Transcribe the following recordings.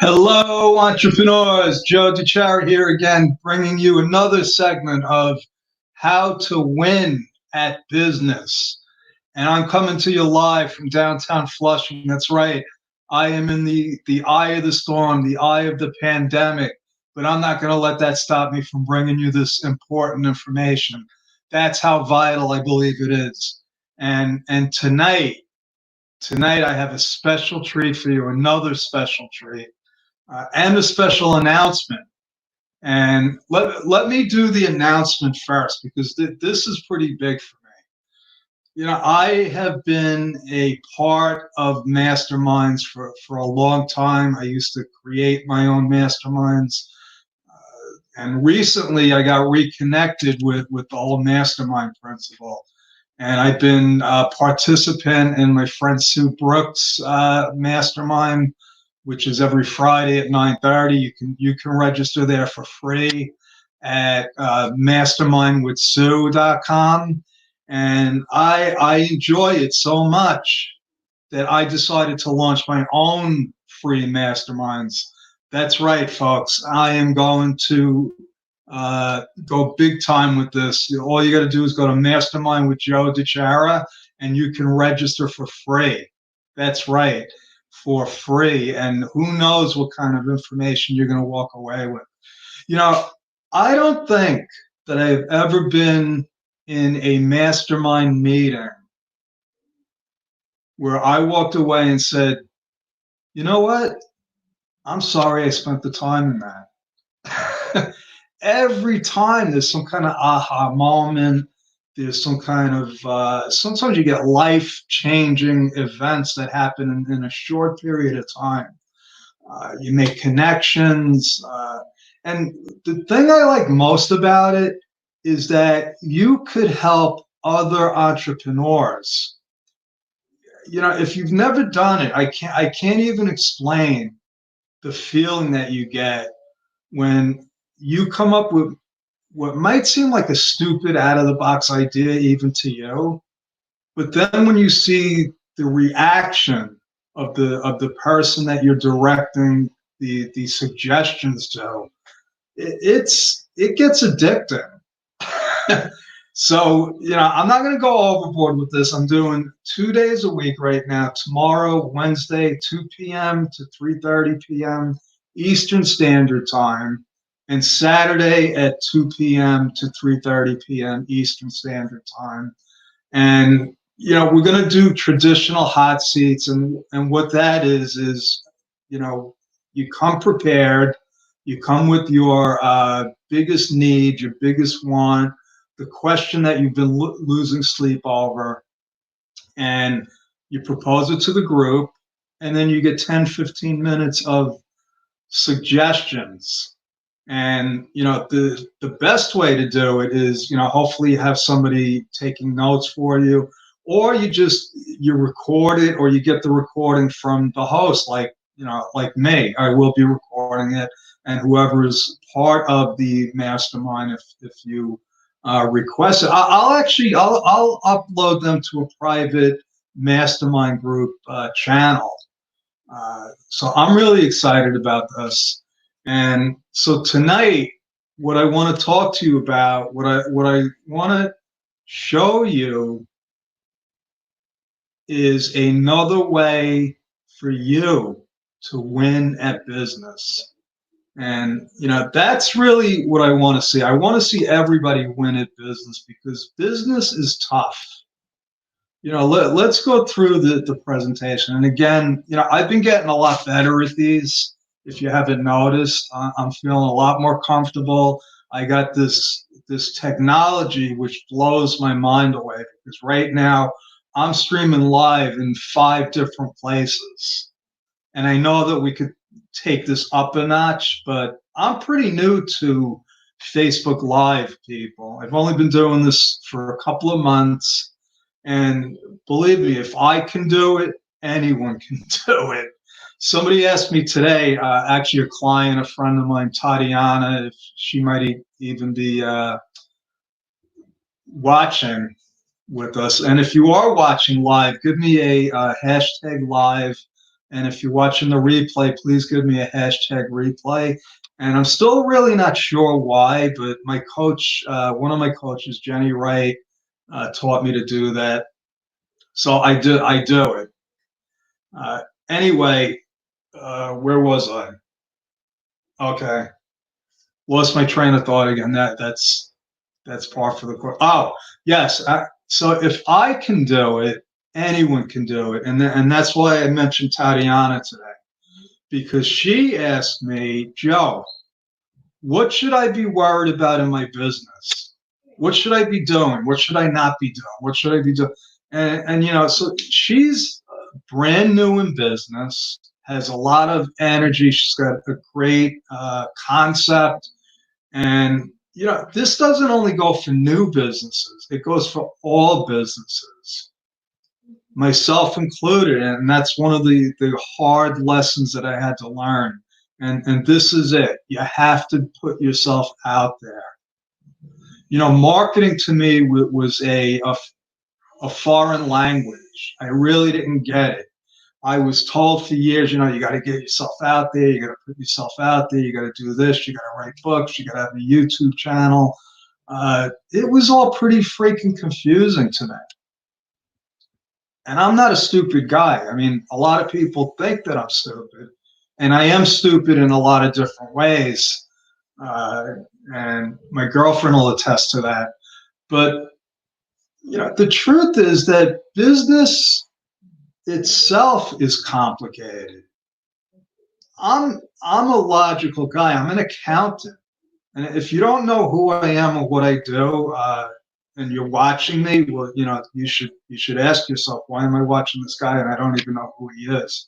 Hello, entrepreneurs. Joe DiChiara here again, bringing you another segment of how to win at business. And I'm coming to you live from downtown Flushing. That's right. I am in the eye of the storm, the eye of the pandemic, but I'm not going to let that stop me from bringing you this important information. That's how vital I believe it is. And tonight I have a special treat for you, another special treat and a special announcement. And let me do the announcement first because this is pretty big for me. I have been a part of masterminds for a long time. I used to create my own masterminds. And recently I got reconnected with the whole mastermind principle. And I've been a participant in my friend Sue Brooks' mastermind, which is every Friday at 9:30. You can register there for free at mastermindwithsue.com. And I enjoy it so much that I decided to launch my own free masterminds. That's right, folks. I am going to go big time with this. All you got to do is go to Mastermind with Joe DiChiara, and you can register for free. That's right, for free. And who knows what kind of information you're going to walk away with. You know, I don't think that I've ever been in a mastermind meeting where I walked away and said, you know what? I'm sorry I spent the time in that. Every time there's some kind of aha moment, there's some kind of, sometimes you get life changing events that happen in a short period of time. You make connections. And the thing I like most about it is that you could help other entrepreneurs. If you've never done it, I can't even explain the feeling that you get when you come up with what might seem like a stupid out of the box idea even to you, but then when you see the reaction of the person that you're directing the suggestions to, it gets addicting. So, I'm not going to go overboard with this. I'm doing 2 days a week right now. Tomorrow, Wednesday, 2 p.m. to 3:30 p.m. Eastern Standard Time, and Saturday at 2 p.m. to 3:30 p.m. Eastern Standard Time. And we're going to do traditional hot seats, and what that is you come prepared, you come with your biggest need, your biggest want, the question that you've been losing sleep over, and you propose it to the group, and then you get 10-15 minutes of suggestions. And the best way to do it is hopefully you have somebody taking notes for you, or you record it, or you get the recording from the host, like me. I will be recording it, and whoever is part of the mastermind, if you request it, I'll upload them to a private mastermind group channel. So I'm really excited about this. And so tonight, what I want to talk to you about, what I want to show you is another way for you to win at business. And that's really what I want to see. I want to see everybody win at business because business is tough. Let's go through the presentation. And again, I've been getting a lot better at these. If you haven't noticed, I'm feeling a lot more comfortable. I got this technology which blows my mind away because right now I'm streaming live in 5 different places. And I know that we could take this up a notch, but I'm pretty new to Facebook Live, people. I've only been doing this for a couple of months. And believe me, if I can do it, anyone can do it. Somebody asked me today, actually a client, a friend of mine, Tatiana, if she might even be watching with us. And if you are watching live, give me a hashtag live And if you're watching the replay, please give me a hashtag replay. And I'm still really not sure why, but my coach, one of my coaches, Jenny Wright, taught me to do that. So I do it. Anyway, where was I? Okay, lost my train of thought again. That's par for the course. Oh, yes. So if I can do it, anyone can do it, and that's why I mentioned Tatiana today, because she asked me, Joe, what should I be worried about in my business? What should I be doing? What should I not be doing? What should I be doing? And you know, so she's brand new in business, has a lot of energy. She's got a great concept. And you know, this doesn't only go for new businesses, it goes for all businesses, myself included. And that's one of the hard lessons that I had to learn. And this is it. You have to put yourself out there. You know, marketing to me was a foreign language. I really didn't get it. I was told for years, you know, you got to get yourself out there. You got to put yourself out there. You got to do this. You got to write books. You got to have a YouTube channel. It was all pretty freaking confusing to me. And I'm not a stupid guy. I mean, a lot of people think that I'm stupid, and I am stupid in a lot of different ways. Uh, and my girlfriend will attest to that. But you know, the truth is that business itself is complicated. I'm a logical guy. I'm an accountant, and if you don't know who I am or what I do, and you're watching me, well, you know, you should ask yourself, why am I watching this guy and I don't even know who he is?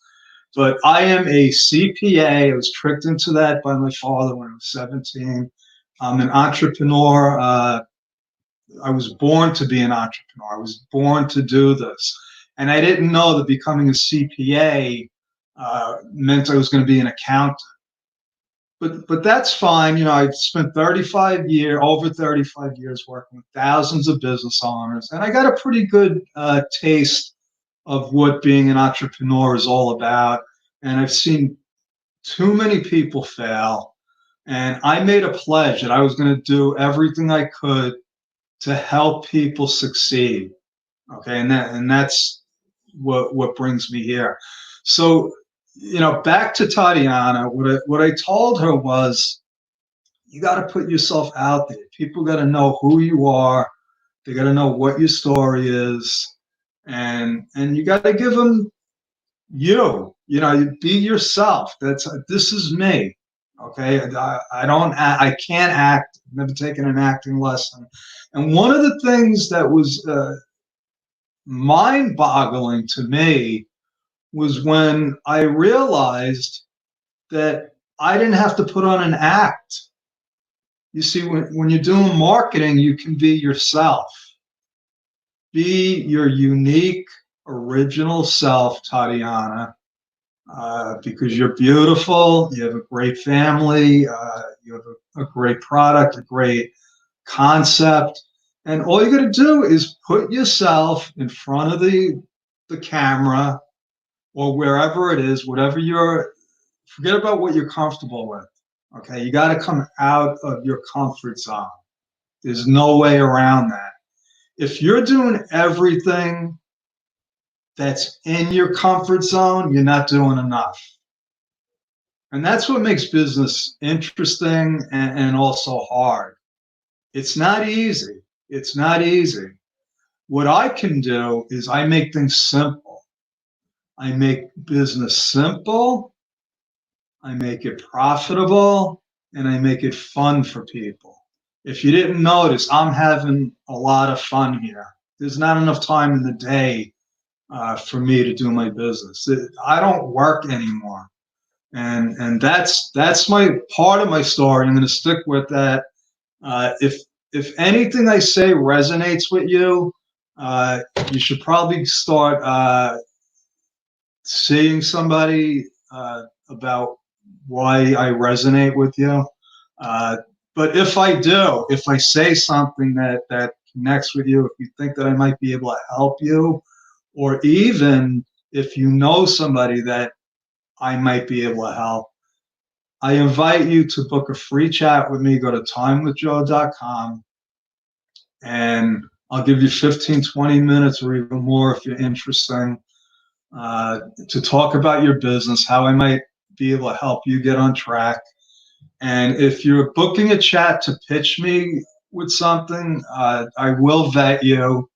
But I am a CPA. I was tricked into that by my father when I was 17. I'm an entrepreneur. I was born to be an entrepreneur. I was born to do this. And I didn't know that becoming a CPA meant I was going to be an accountant. But that's fine. You know, I've spent over 35 years working with thousands of business owners, and I got a pretty good taste of what being an entrepreneur is all about. And I've seen too many people fail. And I made a pledge that I was going to do everything I could to help people succeed. Okay, and that's what brings me here. So, you know, back to Tatiana, what I told her was, you got to put yourself out there. People got to know who you are. They got to know what your story is, and you got to give them you know, you be yourself. This is me. Okay, I can't act. I've never taken an acting lesson. And one of the things that was mind-boggling to me was when I realized that I didn't have to put on an act. You see, when you're doing marketing, you can be yourself. Be your unique, original self, Tatiana, because you're beautiful, you have a great family, you have a great product, a great concept. And all you got to do is put yourself in front of the camera or wherever it is, forget about what you're comfortable with. Okay, you got to come out of your comfort zone. There's no way around that. If you're doing everything that's in your comfort zone, you're not doing enough. And that's what makes business interesting and also hard. It's not easy. It's not easy. What I can do is I make things simple. I make business simple, I make it profitable, and I make it fun for people. If you didn't notice, I'm having a lot of fun here. There's not enough time in the day for me to do my business. I don't work anymore. And that's my part of my story. I'm going to stick with that. If anything I say resonates with you, you should probably start seeing somebody about why I resonate with you. But if I say something that connects with you, if you think that I might be able to help you, or even if you know somebody that I might be able to help. I invite you to book a free chat with me. Go to timewithjoe.com and I'll give you 15, 20 minutes or even more if you're interested to talk about your business, how I might be able to help you get on track. And if you're booking a chat to pitch me with something, I will vet you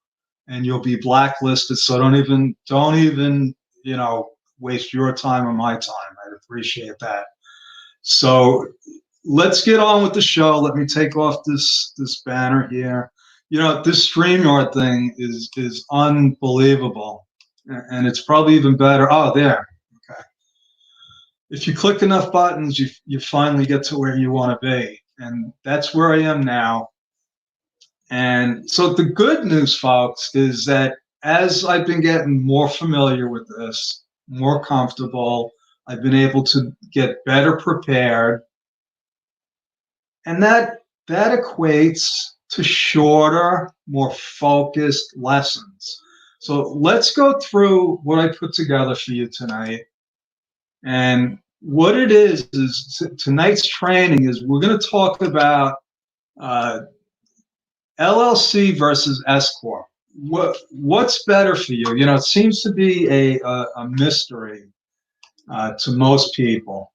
and you'll be blacklisted. So don't even, waste your time or my time. I'd appreciate that. So let's get on with the show. Let me take off this banner here. This StreamYard thing is unbelievable, and it's probably even better. Oh, there. Okay. If you click enough buttons, you finally get to where you want to be, and that's where I am now. And so the good news, folks, is that as I've been getting more familiar with this, more comfortable, I've been able to get better prepared. And that equates to shorter, more focused lessons. So let's go through what I put together for you tonight. And what it is tonight's training is we're going to talk about LLC versus S-Corp. What's better for you? It seems to be a mystery to most people.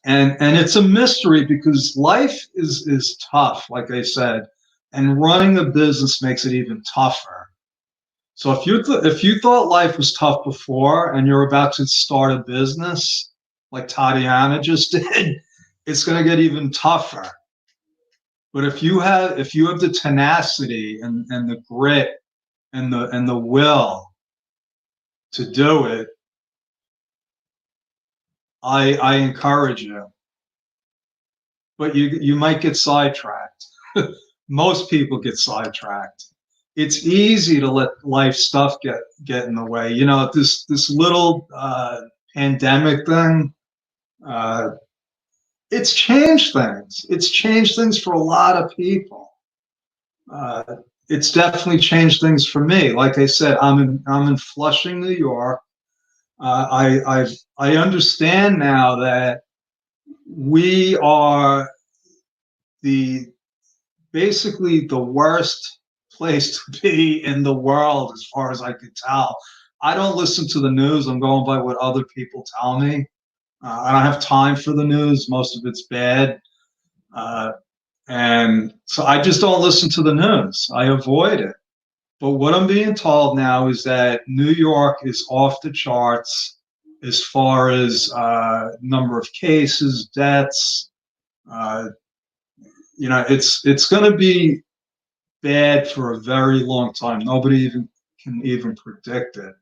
And it's a mystery because life is tough, like I said, and running a business makes it even tougher. So if you thought life was tough before and you're about to start a business like Tatiana just did, it's going to get even tougher. But if you have the tenacity and the grit and the will to do it, I encourage you. But you might get sidetracked. Most people get sidetracked. It's easy to let life stuff get in the way. This little pandemic thing, it's changed things. It's changed things for a lot of people. It's definitely changed things for me. Like I said, I'm in Flushing, New York. I understand now that we are basically the worst place to be in the world, as far as I could tell. I don't listen to the news. I'm going by what other people tell me. I don't have time for the news. Most of it's bad. And so I just don't listen to the news. I avoid it. But what I'm being told now is that New York is off the charts as far as number of cases, deaths. It's going to be bad for a very long time. Nobody can even predict it.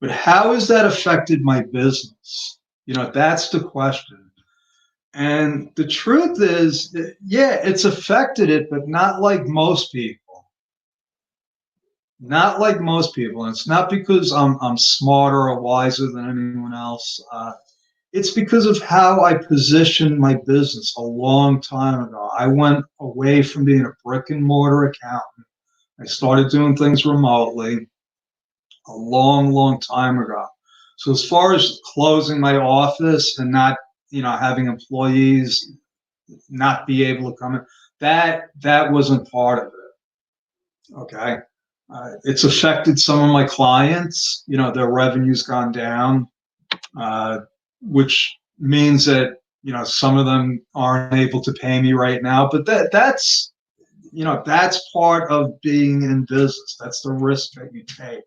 But how has that affected my business? That's the question. And the truth is that, yeah, it's affected it, but not like most people. Not like most people. And it's not because I'm smarter or wiser than anyone else. It's because of how I positioned my business a long time ago. I went away from being a brick and mortar accountant. I started doing things remotely a long, long time ago. So as far as closing my office and not, having employees not be able to come in, that wasn't part of it. Okay. It's affected some of my clients. Their revenue's gone down, which means that some of them aren't able to pay me right now. But that's part of being in business. That's the risk that you take.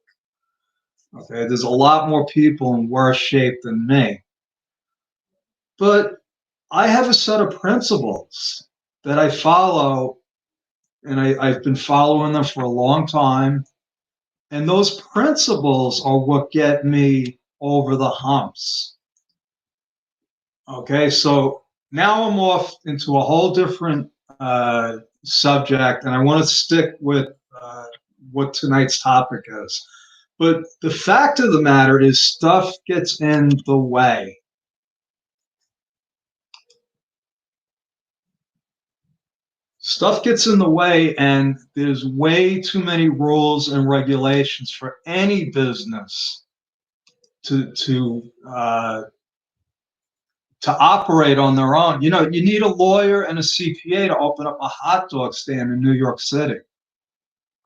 Okay, there's a lot more people in worse shape than me, but I have a set of principles that I follow, and I've been following them for a long time. And those principles are what get me over the humps. Okay, so now I'm off into a whole different subject, and I want to stick with what tonight's topic is. But the fact of the matter is, stuff gets in the way. Stuff gets in the way, and there's way too many rules and regulations for any business to to operate on their own. You know, you need a lawyer and a CPA to open up a hot dog stand in New York City.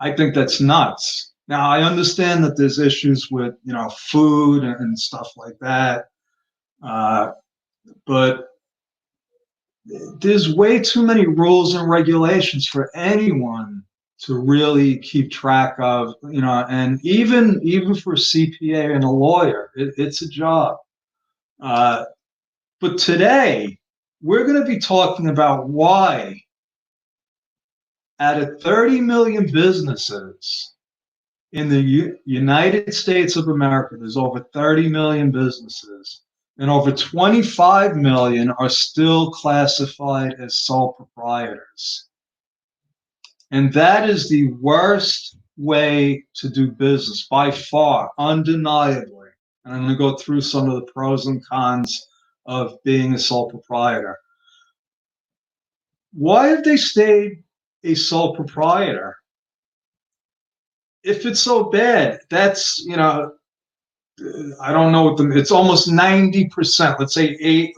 I think that's nuts. Now, I understand that there's issues with, you know, food and stuff like that. But there's way too many rules and regulations for anyone to really keep track of, you know, and even for a CPA and a lawyer, it's a job. But today, we're going to be talking about why out of 30 million businesses in the United States of America, there's over 30 million businesses, and over 25 million are still classified as sole proprietors. And that is the worst way to do business by far, undeniably. And I'm going to go through some of the pros and cons of being a sole proprietor. Why have they stayed a sole proprietor? If it's so bad, that's, you know, I don't know what it's almost 90%. Let's say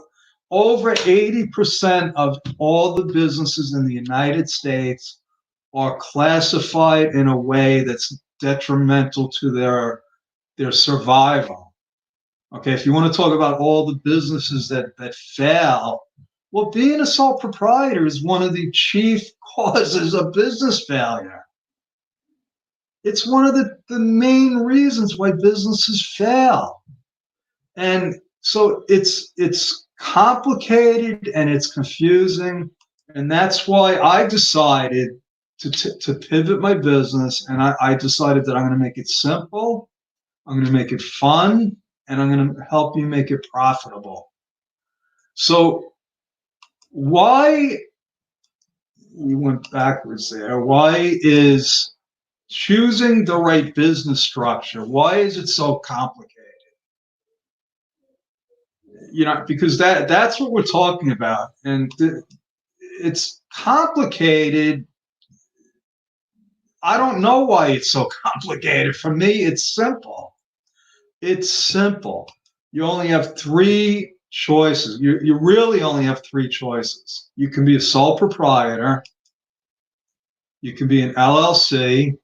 over 80% of all the businesses in the United States are classified in a way that's detrimental to their survival. Okay, if you want to talk about all the businesses that fail, well, being a sole proprietor is one of the chief causes of business failure. It's one of the main reasons why businesses fail. And so it's complicated and it's confusing. And that's why I decided to pivot my business. And I decided that I'm going to make it simple, I'm going to make it fun, and I'm going to help you make it profitable. So why, we went backwards there, why is choosing the right business structure, why is it so complicated? You know, because that's what we're talking about. And it's complicated. I don't know why it's so complicated. For me, it's simple. It's simple. You only have three choices. You really only have three choices. You can be a sole proprietor, you can be an LLC,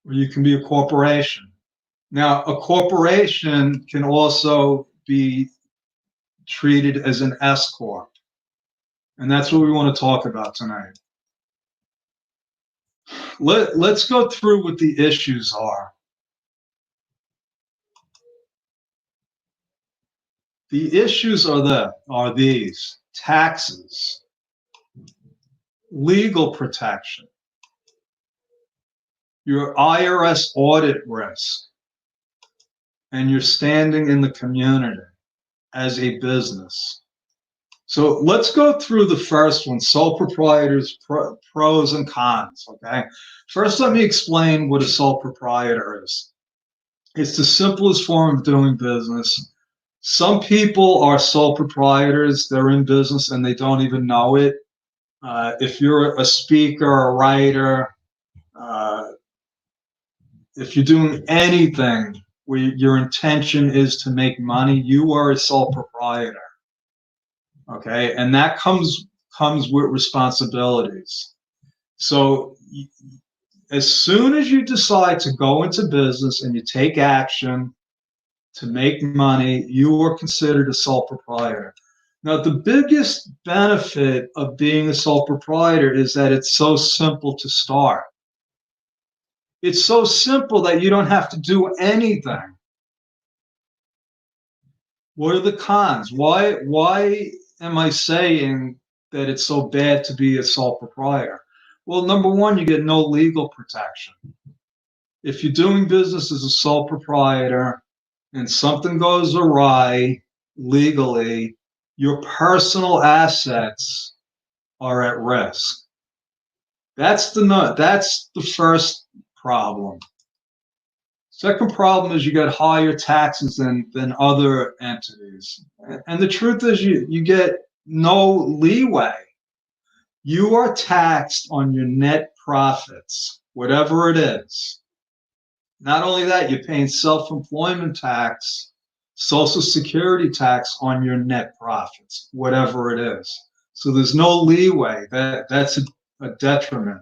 or you can be a corporation. Now, a corporation can also be treated as an S-Corp. And that's what we want to talk about tonight. Let's go through what the issues are. The issues are these: taxes, legal protection, your IRS audit risk, and your standing in the community as a business. So let's go through the first one, sole proprietors, pros and cons, okay? First, let me explain what a sole proprietor is. It's the simplest form of doing business. Some people are sole proprietors, they're in business and they don't even know it. If you're a speaker, a writer, if you're doing anything where your intention is to make money, you are a sole proprietor. Okay, and that comes with responsibilities. So as soon as you decide to go into business and you take action to make money, you are considered a sole proprietor. Now, the biggest benefit of being a sole proprietor is that it's so simple to start. It's so simple that you don't have to do anything. What are the cons? Why am I saying that it's so bad to be a sole proprietor? Well, number one, you get no legal protection. If you're doing business as a sole proprietor and something goes awry legally, your personal assets are at risk. That's the first problem. Second problem is you get higher taxes than other entities. And the truth is you get no leeway. You are taxed on your net profits, whatever it is. Not only that, you're paying self-employment tax. Social Security tax on your net profits, whatever it is. So there's no leeway. That's a detriment.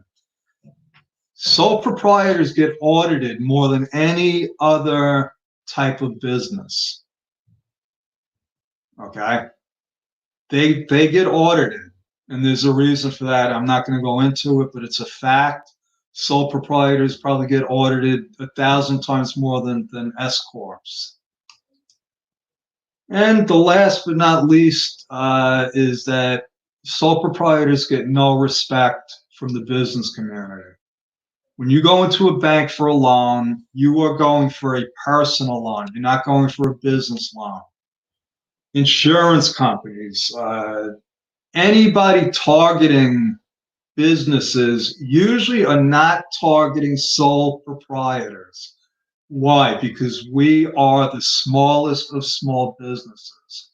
Sole proprietors get audited more than any other type of business. Okay? They get audited, and there's a reason for that. I'm not going to go into it, but it's a fact. Sole proprietors probably get audited 1,000 times more than S-Corps. And the last but not least is that sole proprietors get no respect from the business community. When you go into a bank for a loan, you are going for a personal loan. You're not going for a business loan. Insurance companies, anybody targeting businesses usually are not targeting sole proprietors. Why? Because we are the smallest of small businesses.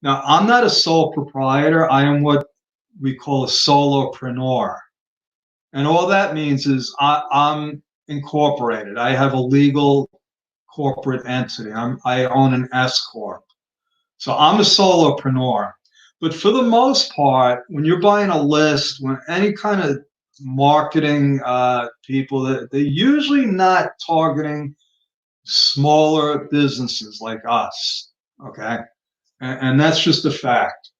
Now, I'm not a sole proprietor. I am what we call a solopreneur. And all that means is I'm incorporated. I have a legal corporate entity. I own an S-Corp. So I'm a solopreneur. But for the most part, when you're buying a list, when any kind of marketing people, they're usually not targeting smaller businesses like us, okay? And that's just a fact.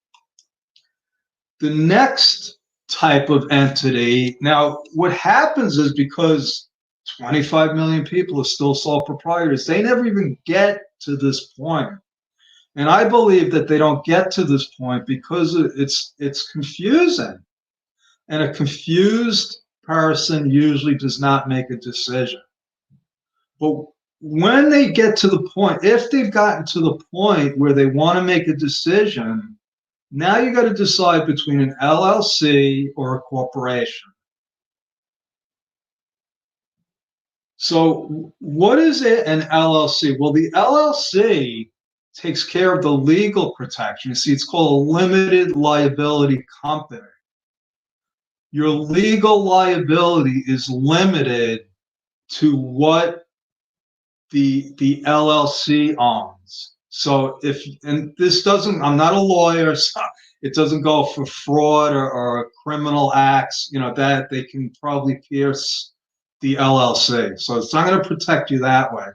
The next type of entity, now what happens is because 25 million people are still sole proprietors, they never even get to this point. And I believe that they don't get to this point because it's confusing. And a confused person usually does not make a decision. But when they get to the point, if they've gotten to the point where they want to make a decision, now you got to decide between an LLC or a corporation. So what is it, an LLC? Well, the LLC takes care of the legal protection. You see, it's called a limited liability company. Your legal liability is limited to what the LLC owns. So if, and this doesn't, I'm not a lawyer, so it doesn't go for fraud or criminal acts, you know, that they can probably pierce the LLC. So it's not going to protect you that way.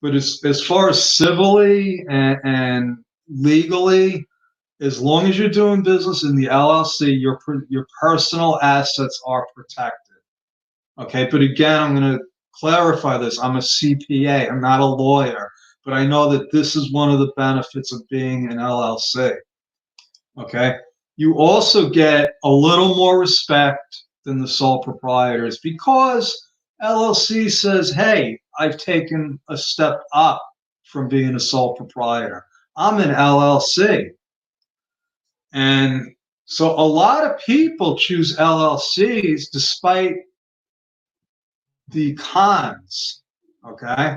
But as far as civilly and legally, as long as you're doing business in the LLC, your personal assets are protected. Okay, but again, I'm going to clarify this. I'm a CPA. I'm not a lawyer, but I know that this is one of the benefits of being an LLC. Okay, you also get a little more respect than the sole proprietors because LLC says, hey, I've taken a step up from being a sole proprietor. I'm an LLC. And so a lot of people choose LLCs despite the cons, okay?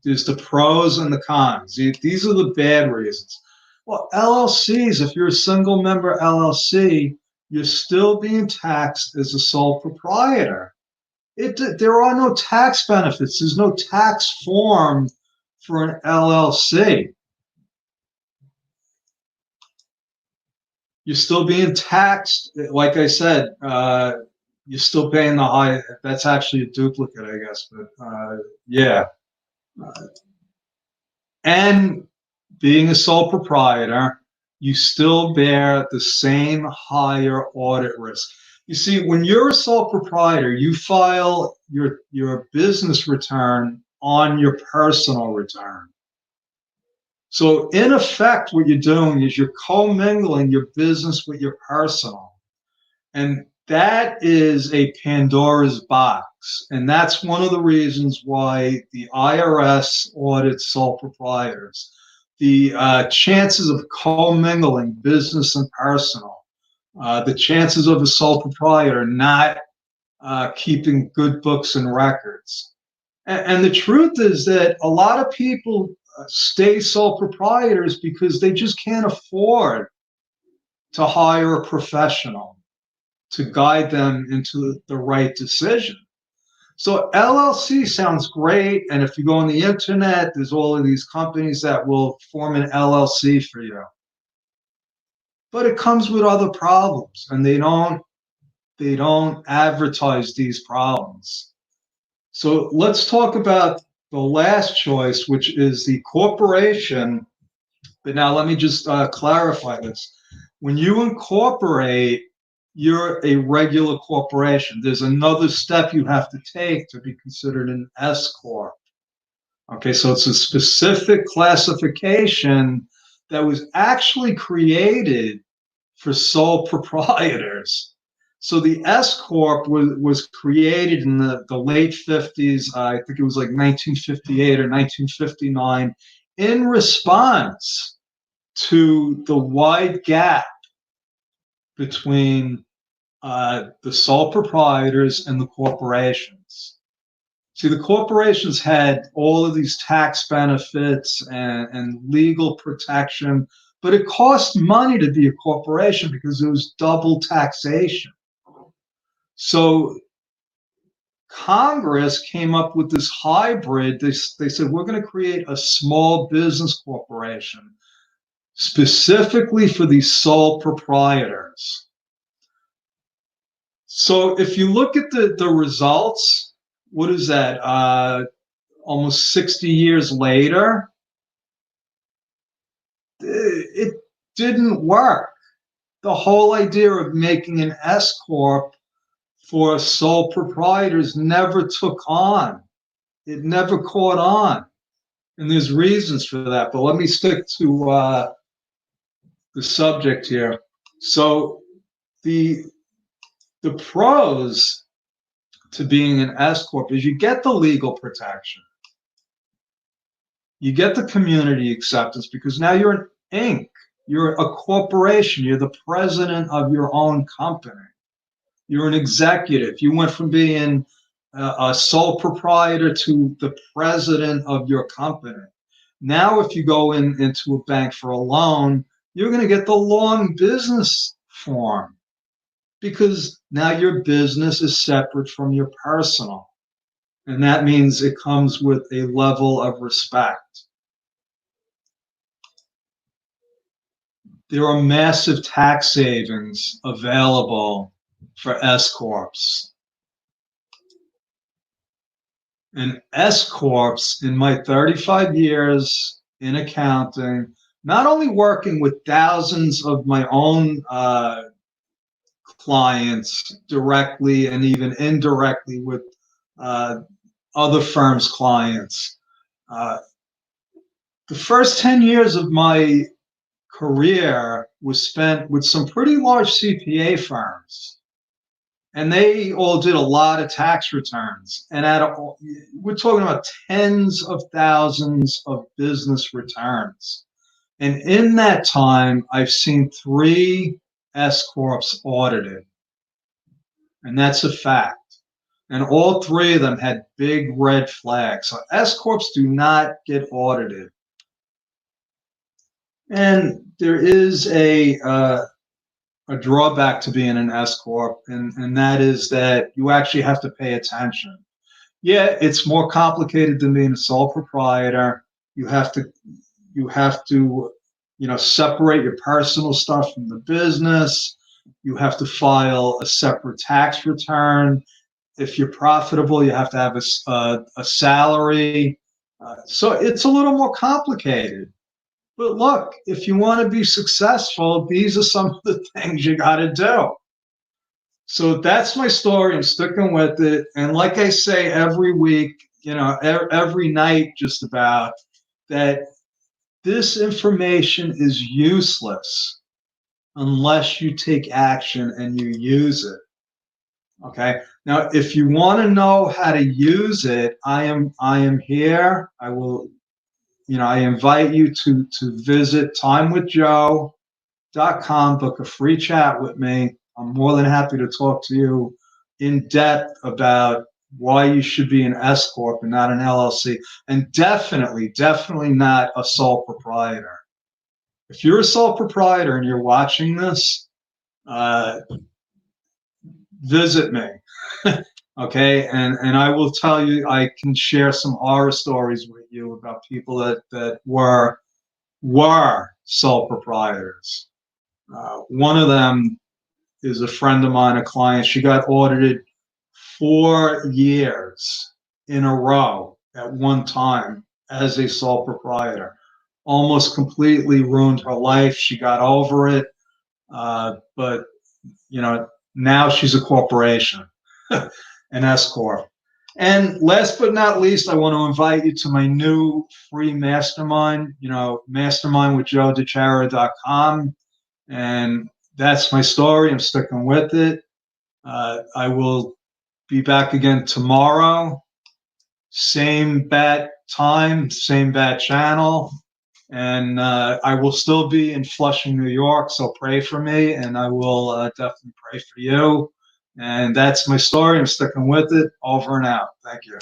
There's the pros and the cons. These are the bad reasons. Well, LLCs, if you're a single member LLC, you're still being taxed as a sole proprietor. There are no tax benefits. There's no tax form for an LLC. You're still being taxed. Like I said, you're still paying the high. That's actually a duplicate, I guess. But yeah. And being a sole proprietor, you still bear the same higher audit risk. You see, when you're a sole proprietor, you file your business return on your personal return. So in effect, what you're doing is you're commingling your business with your personal. And that is a Pandora's box. And that's one of the reasons why the IRS audits sole proprietors. The chances of commingling business and personal, the chances of a sole proprietor not keeping good books and records. And the truth is that a lot of people stay sole proprietors because they just can't afford to hire a professional to guide them into the right decision. So LLC sounds great, and if you go on the internet, there's all of these companies that will form an LLC for you. But it comes with other problems, and they don't advertise these problems. So let's talk about the last choice, which is the corporation. But now let me just clarify this. When you incorporate, you're a regular corporation. There's another step you have to take to be considered an S Corp. Okay, so it's a specific classification that was actually created for sole proprietors. So the S Corp was created in the late 50s. I think it was like 1958 or 1959, in response to the wide gap between the sole proprietors and the corporations. See, the corporations had all of these tax benefits and legal protection, but it cost money to be a corporation because it was double taxation. So Congress came up with this hybrid. They said, we're going to create a small business corporation specifically for these sole proprietors. So if you look at the results, what is that? Almost 60 years later, it didn't work. The whole idea of making an S Corp for sole proprietors never took on. It never caught on. And there's reasons for that. But let me stick to the subject here. So the pros to being an S Corp is you get the legal protection. You get the community acceptance because now you're an Inc. You're a corporation. You're the president of your own company. You're an executive. You went from being a sole proprietor to the president of your company. Now, if you go into a bank for a loan, you're going to get the long business form because now your business is separate from your personal. And that means it comes with a level of respect. There are massive tax savings available for S Corps. And S Corps, in my 35 years in accounting, not only working with thousands of my own clients directly and even indirectly with other firms' clients. The first 10 years of my career was spent with some pretty large CPA firms. And they all did a lot of tax returns. And we're talking about tens of thousands of business returns. And in that time, I've seen 3 S Corps audited. And that's a fact. And all 3 of them had big red flags. So S Corps do not get audited. And there is a drawback to being an S Corp, and that is that you actually have to pay attention. Yeah, it's more complicated than being a sole proprietor. You have to, separate your personal stuff from the business. You have to file a separate tax return. If you're profitable, you have to have a salary. So it's a little more complicated. But look, if you want to be successful, these are some of the things you got to do. So that's my story. I'm sticking with it. And like I say every week, every night just about, that this information is useless unless you take action and you use it. Okay. Now, if you want to know how to use it, I am here. I will, I invite you to visit timewithjoe.com, book a free chat with me. I'm more than happy to talk to you in depth about why you should be an S Corp and not an LLC, and definitely not a sole proprietor. If you're a sole proprietor and you're watching this, visit me. Okay, and I will tell you, I can share some horror stories with you about people that were sole proprietors. One of them is a friend of mine, a client. She got audited 4 years in a row at one time as a sole proprietor. Almost completely ruined her life. She got over it, but now she's a corporation, an S-Corp. And last but not least, I want to invite you to my new free mastermind, mastermindwithjoedechara.com. And that's my story. I'm sticking with it. I will be back again tomorrow. Same bat time, same bat channel. And I will still be in Flushing, New York. So pray for me, and I will definitely pray for you. And that's my story. I'm sticking with it. Over and out. Thank you.